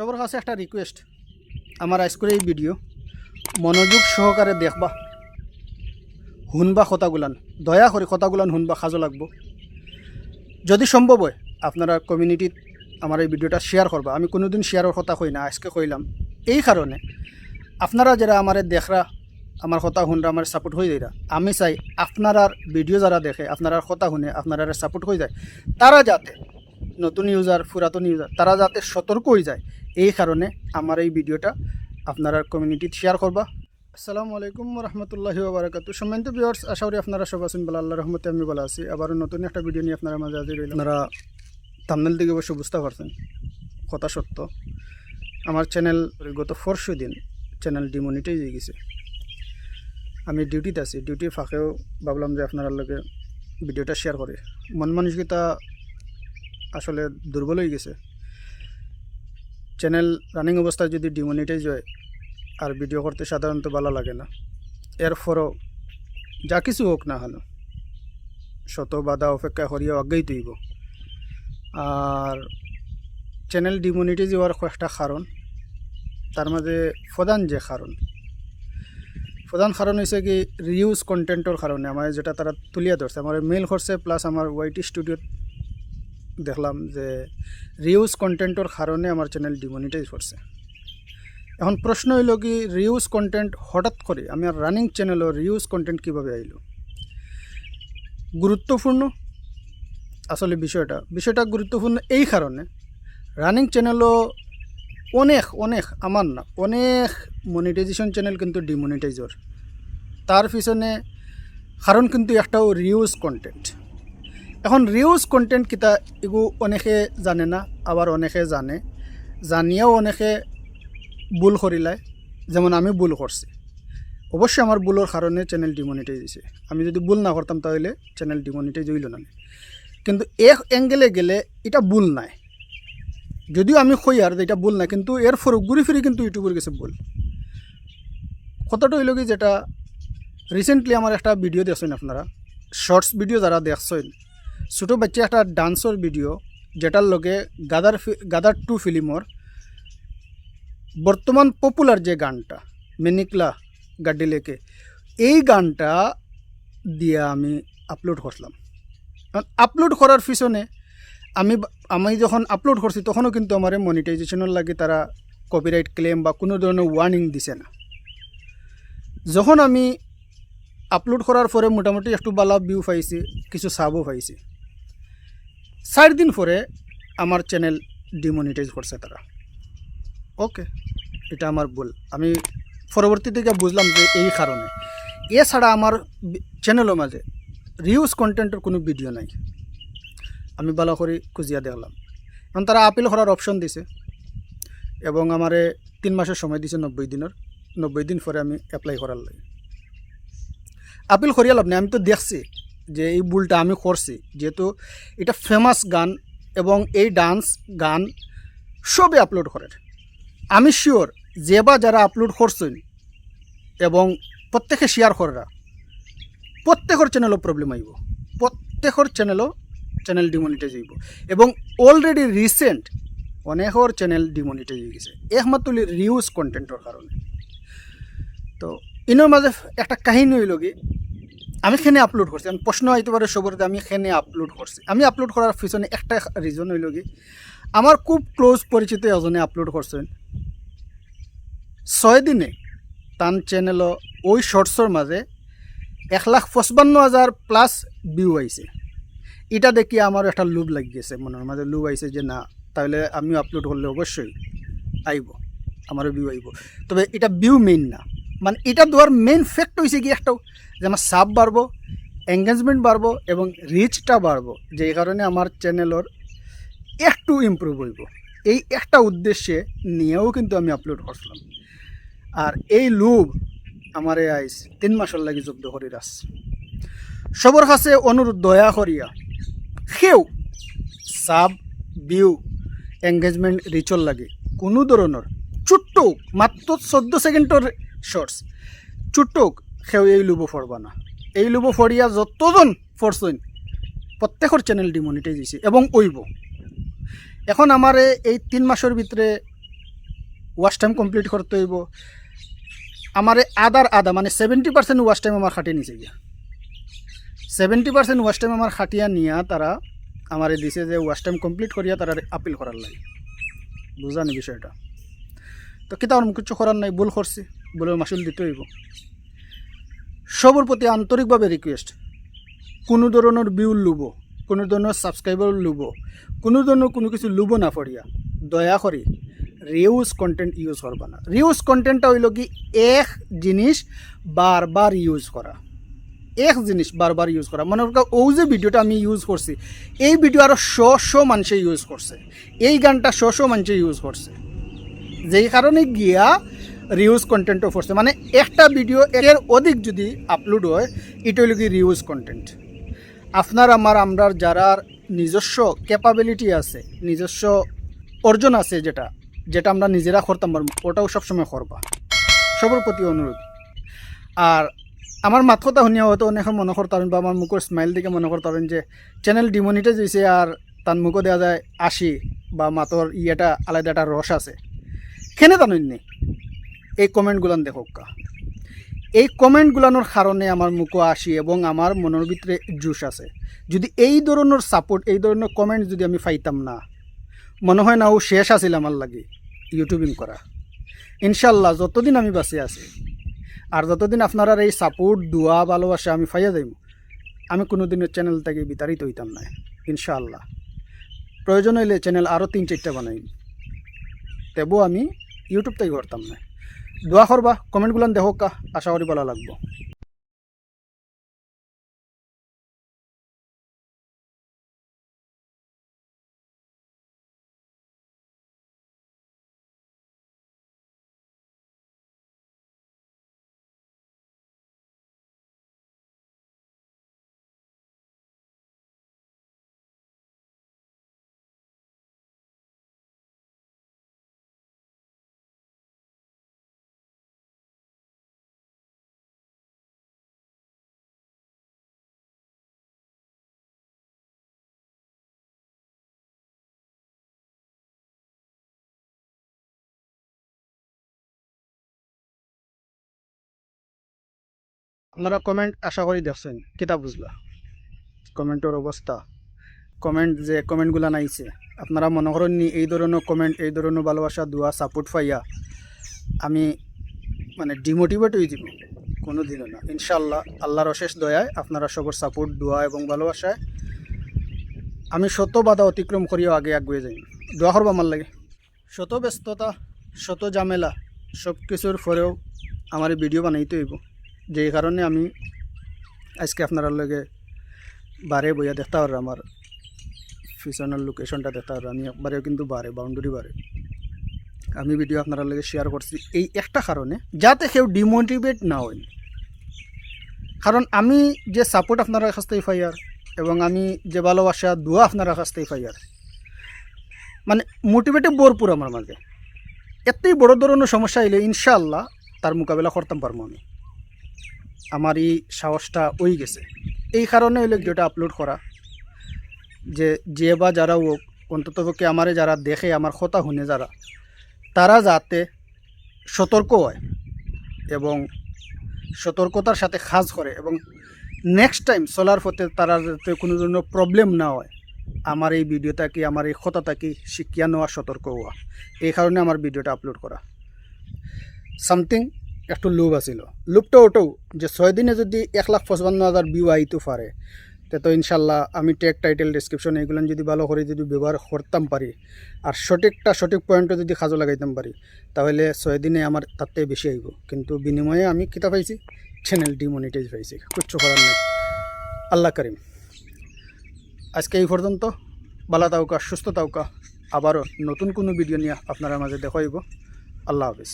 সবার কাছে একটা রিকোয়েস্ট, আমার আজকের এই ভিডিও মনোযোগ সহকারে দেখবা, শুনবা কথাগুলান, দয়া করে কথাগুলান শুনবা, সাজো লাগবো। যদি সম্ভব হয় আপনারা কমিউনিটিত আমার এই ভিডিওটা শেয়ার করবা। আমি কোনোদিন শেয়ারের কথা কই না, আজকে কইলাম এই কারণে আপনারা যারা আমার দেখরা, আমার কথা শুনরা, আমার সাপোর্ট হয়ে যায়। আমি চাই আপনার ভিডিও যারা দেখে, আপনার কথা শুনে আপনারা সাপোর্ট হয়ে যায়, তারা যাতে নতুন ইউজার, পুরাতন ইউজার, তারা যাতে সতর্ক হয়ে যায়। এই কারণে আমার এই ভিডিওটা আপনারা কমিউনিটিত শেয়ার করবা। আসসালামু আলাইকুম রহমতুল্লাহি ওয়া বারাকাতুহু। সম্মানিত ভিউয়ার্স, আশা করি আপনারা সব আছেন ভালো, আল্লাহর রহমতে আমি ভালো আছি। আবার নতুন একটা ভিডিও নিয়ে আপনারা মাঝে হাজির হইলাম। আপনারা থাম্বনেল থেকে অবশ্য বুঝতে পারছেন, কথা সত্য। আমার চ্যানেল গত 400 দিন চ্যানেল ডিমনিটাইজ হয়ে গেছে। আমি ডিউটিতে আছি, ডিউটির ফাঁকেও ভাবলাম যে আপনার লগে ভিডিওটা শেয়ার করে। মন মানসিকতা আসলে দুর্বল হয়ে গেছে। চ্যানেল রানিং অবস্থায় যদি ডিমনিটাইজ হয় আর ভিডিও করতে সাধারণত ভালো লাগে না। এরপরও যা কিছু হোক না হলো, শত বাধা অপেক্ষা করিয়া আগেই তুইব। আর চ্যানেল ডিমনিটাইজ হওয়ার কয়েকটা কারণ, তার মাঝে প্রধান কারণ হয়েছে কি রিউজ কন্টেন্টর কারণে। আমার যেটা তারা তুলিয়া ধরছে, আমার মেইল করছে, প্লাস আমার ওয়াইটি স্টুডিওত দেখলাম যে রিউজ কন্টেন্টর কারণে আমার চ্যানেল ডিমনিটাইজ করছে। এখন প্রশ্ন হইল কি, রিউজ কন্টেন্ট হঠাৎ করে আমার রানিং চ্যানেলও রিউজ কন্টেন্ট কীভাবে আইল? গুরুত্বপূর্ণ আসলে বিষয়টা গুরুত্বপূর্ণ এই কারণে, রানিং চ্যানেলও অনেক আমার না, অনেক মনিটাইজেশন চ্যানেল কিন্তু ডিমনিটাইজর। তার পিছনে কারণ কিন্তু একটাও রিউজ কন্টেন্ট। এখন রিউজ কন্টেন্ট কিতা এগু অনেকে জানে না, আবার অনেকে জানে, জানিয়েও অনেকে ভুল করিলায়। যেমন আমি ভুল করছি, অবশ্যই আমার ভুলের কারণে চ্যানেল ডিমনিটাইজ হয়েছে। আমি যদি ভুল না করতাম তাহলে চ্যানেল ডিমনিটাইজ হইল না। কিন্তু এক অ্যাঙ্গেলে গেলে এটা ভুল নাই, যদিও আমি কই আর এটা ভুল না, কিন্তু এর ফর ঘুরি ফিরি কিন্তু ইউটিউবের কাছে ভুল। কতটা হইল কি, যেটা রিসেন্টলি আমার একটা ভিডিও দেখছেন আপনারা, শর্টস ভিডিও যারা দেখছেন, ছোটো বাচ্চা একটা ডান্সর ভিডিও, যেটার লগে গাদার 2 ফিল্মর বর্তমান পপুলার যে গানটা মেনিকলা গাড্ডি লেকে, এই গানটা দিয়ে আমি আপলোড করলাম। আপলোড করার পিছনে আমি যখন আপলোড করছি তখনও কিন্তু আমার মনিটাইজেশনের লাগে তারা কপিরাইট ক্লেম বা কোনো ধরনের ওয়ার্নিং দিছে না। যখন আমি আপলোড করার পরে মোটামুটি একটু ভালো ভিউ পাইছি, কিছু সাবও পাইছি, 4 দিন পরে আমার চ্যানেল ডিমনিটাইজ করছে তারা। ওকে, এটা আমার ভুল। আমি পরবর্তী থেকে বুঝলাম যে এই কারণে। এছাড়া আমার চ্যানেলের মাঝে রিউজ কন্টেন্টের কোনো ভিডিও নাই। আমি ভালো করে খুঁজিয়া দেখলাম। এখন তারা আপিল করার অপশন দিছে এবং আমারে 3 মাসের সময় দিছে, 90 দিন পরে আমি অ্যাপ্লাই করার লাগে। আপিল করিয়া লাভ নেই, আমি তো দেখছি যে এই ভুলটা আমি করছি। যেহেতু এটা ফেমাস গান এবং এই ডান্স গান সবে আপলোড করে, আমি শিওর যে বা যারা আপলোড করছেন এবং প্রত্যেকে শেয়ার করা, প্রত্যেকের চ্যানেলও প্রবলেম আইব, প্রত্যেকের চ্যানেল ডিমনিটাইজ হইব। এবং অলরেডি রিসেন্ট অনেকের চ্যানেল ডিমনিটাইজ হয়ে গেছে একমাত্র রিউজ কন্টেন্টের কারণে। তো ইনোর মাঝে একটা কাহিনী হইল কি, আমি খেনে আপলোড করছি। আমি প্রশ্ন হইতে পারে সবর, আমি খেনে আপলোড করছি। আমি আপলোড করার পিছনে একটা রিজন হইল কি, আমার খুব ক্লোজ পরিচিত এজনে আপলোড করছেন। 6 দিনে তান চ্যানেলও ওই শর্টসর মাঝে 1,55,000 প্লাস ভিউ আইছে। এটা দেখি আমার একটা লুভ লাগি গেছে, মনের মাঝে লুভ আইছে যে না, তাহলে আমিও আপলোড করলে অবশ্যই আইব, আমারও ভিউ আইব। তবে এটা ভিউ মেইন না, মানে এটা দেওয়ার মেইন ফ্যাক্ট হয়েছে কি একটাও, যে আমার সাব বাড়বো, এঙ্গেজমেন্ট বাড়বো এবং রিচটা বাড়বো, যে কারণে আমার চ্যানেলের একটু ইমপ্রুভ হইব। এই একটা উদ্দেশ্যে নিয়েও কিন্তু আমি আপলোড করছিলাম। আর এই লুভ আমার আইস 3 মাসের লাগি জব্দ করি রাস। সবার কাছে অনুরোধ, দয়া করিয়া কেউ সাব, ভিউ, এঙ্গেজমেন্ট, রিচল লাগে কোনো ধরনের ছোট্ট মাত্র 14 সেকেন্ডের শর্টস ছোট্ট কেউ এই লুবো ফরবা না। এই লুবো ফরিয়া যতজন ফরছেন প্রত্যেকের চ্যানেল ডিমনিটাইজ হয়েছে এবং ওইব। এখন আমার এই 3 মাসের ভিতরে ওয়াচ টাইম কমপ্লিট করতে হইব। আমার আধা মানে 70% ওয়াচ টাইম আমার খাটিয়ে নিছে গিয়া, 70% ওয়াচ টাইম আমার খাটিয়া নিয়া তারা আমার দিছে যে ওয়াচ টাইম কমপ্লিট করিয়া তারা আপিল করার লাগে। বুঝানি বিষয়টা। তো কিতা আমার কিছু করার নাই, ভুল করছি, ভুলের মাসুল দিতে হইব। সবার প্রতি আন্তরিকভাবে রিকোয়েস্ট, কোনো ধরনের ভিউ লুব, কোনো ধরনের সাবস্ক্রাইবার লুব, কোনো ধরনের কোনো কিছু লুব না পড়িয়া দয়া করে রিউজ কন্টেন্ট ইউজ করবা না। রিউজ কন্টেন্টটা হইল কি এক জিনিস বারবার ইউজ করা, এক জিনিস বারবার ইউজ করা। মনে করা ও যে ভিডিওটা আমি ইউজ করছি, এই ভিডিও আরও শো মানুষে ইউজ করছে, এই গানটা শো মানুষে ইউজ করছে, যেই কারণে গিয়া রিউজ কন্টেন্টও করছে। মানে একটা ভিডিও এর অধিক যদি আপলোড হয়, এটা হইল কি রিউজ কন্টেন্ট। আপনার আমরা যারা নিজস্ব ক্যাপাবিলিটি আছে, নিজস্ব অর্জন আছে, যেটা আমরা নিজেরা করতাম পারবো, ওটাও সবসময় করবা, সবার প্রতি অনুরোধ। আর আমার মাত কথা শুনিয়া হয়তো অনেক মনে করতেন বা আমার মুখের স্মাইল দিকে মনে করতেন যে চ্যানেল ডিমনিটাইজ হয়েছে আর তার মুখও দেওয়া যায় 80 বা মাতর ইয়েটা আলাদা একটা রস আছে। কেনে জানেননি এই কমেন্টগুলান দেখোক, এই কমেন্টগুলানোর কারণে আমার মুখও 80 এবং আমার মনের ভিতরে জুস আছে। যদি এই ধরনের সাপোর্ট, এই ধরনের কমেন্ট যদি আমি পাইতাম না, মনে হয় না ও শেষ আছিল আমার লাগে ইউটিউবিং করা। ইনশাল্লাহ যতদিন আমি বাঁচে আছি আর যতদিন আপনারা এই সাপোর্ট দোয়া ভালোবাসা আমি পাইয়া যাইব, আমি কোনো দিনের চ্যানেল থেকে বিতাড়িত হইতাম না। ইনশাআল্লাহ প্রয়োজন হইলে চ্যানেল আরও 3-4টা বানাই, তেবও আমি ইউটিউব থেকে করতাম না। দোয়া করবা, কমেন্টগুলো দেখোক, আশা করি ভালো লাগবো। আপনারা কমেন্ট আশা করি দেখছেন, কিতা বুঝলা কমেন্টের অবস্থা, কমেন্টগুলো নাইছে। আপনারা মনে করেননি এই ধরনের কমেন্ট, এই ধরনের ভালোবাসা দোয়া সাপোর্ট পাইয়া আমি মানে ডিমোটিভেট হয়ে যাব? কোনো দিনও না। ইনশাল্লাহ আল্লাহর অশেষ দয়ায় আপনারা সবার সাপোর্ট দোয়া এবং ভালোবাসায় আমি শত বাধা অতিক্রম করিও আগে আগুয়ে যাই। দোয়া করবো আমার লাগে। শত ব্যস্ততা, শত ঝামেলা, সব কিছুর পরেও আমার ভিডিও বানাইতে হইব, যেই কারণে আমি আজকে আপনার লগে বারে বইয়া দেখতে পারো, আমার পিছনের লোকেশনটা দেখতে পারো। আমি একবারেও কিন্তু বাউন্ডারি বারে আমি ভিডিও আপনার লগে শেয়ার করছি এই একটা কারণে, যাতে কেউ ডিমোটিভেট না হয়। কারণ আমি যে সাপোর্ট আপনারা কাছ থেকে পাইয়ার এবং আমি যে ভালোবাসা দোয়া আপনারা কাছ থেকে পাইয়ার, মানে মোটিভেটিভ ভরপুর আমার মাঝে। এতই বড় ধরনের সমস্যা এলে ইনশাআল্লাহ তার মোকাবেলা করতাম পারবো আমি। আমার এই সাহসটা ওই গেছে, এই কারণে হইলে ভিডিওটা আপলোড করা, যে বা যারা হোক অন্ততপক্ষে আমারে যারা দেখে, আমার কথা শুনে যারা, তারা যাতে সতর্ক হয় এবং সতর্কতার সাথে কাজ করে এবং নেক্সট টাইম চলার পথে তারা যাতে কোনো ধরনের প্রবলেম না হয়। আমার এই ভিডিওটা কি, আমার এই কথাটা কি শিখিয়া নেওয়া, সতর্ক হওয়া, এই কারণে আমার ভিডিওটা আপলোড করা। সামথিং একটু লোভ আছিল, লোভটা ওটাও যে 6 দিনে যদি 1,55,000 ভিউ আইতে পারে, তো ইনশাল্লাহ আমি ট্যাগ টাইটেল ডিসক্রিপশন এগুলো যদি ভালো করে যদি ব্যবহার করতাম পারি আর সঠিক পয়েন্টে যদি কাজে লাগাইতাম পারি, তাহলে 6 দিনে আমার তাতে বেশি আইব। কিন্তু বিনিময়ে আমি কিতা পাইছি, চ্যানেল ডিমনিটাইজ পাইছি, কিচ্ছু করার নেই। আল্লাহ করিম। আজকে এই পর্যন্ত, ভালো থাকুকা, সুস্থ থাকুকা। আবারও নতুন কোনো ভিডিও নিয়ে আপনারা মাঝে দেখা হইব। আল্লাহ হাফিজ।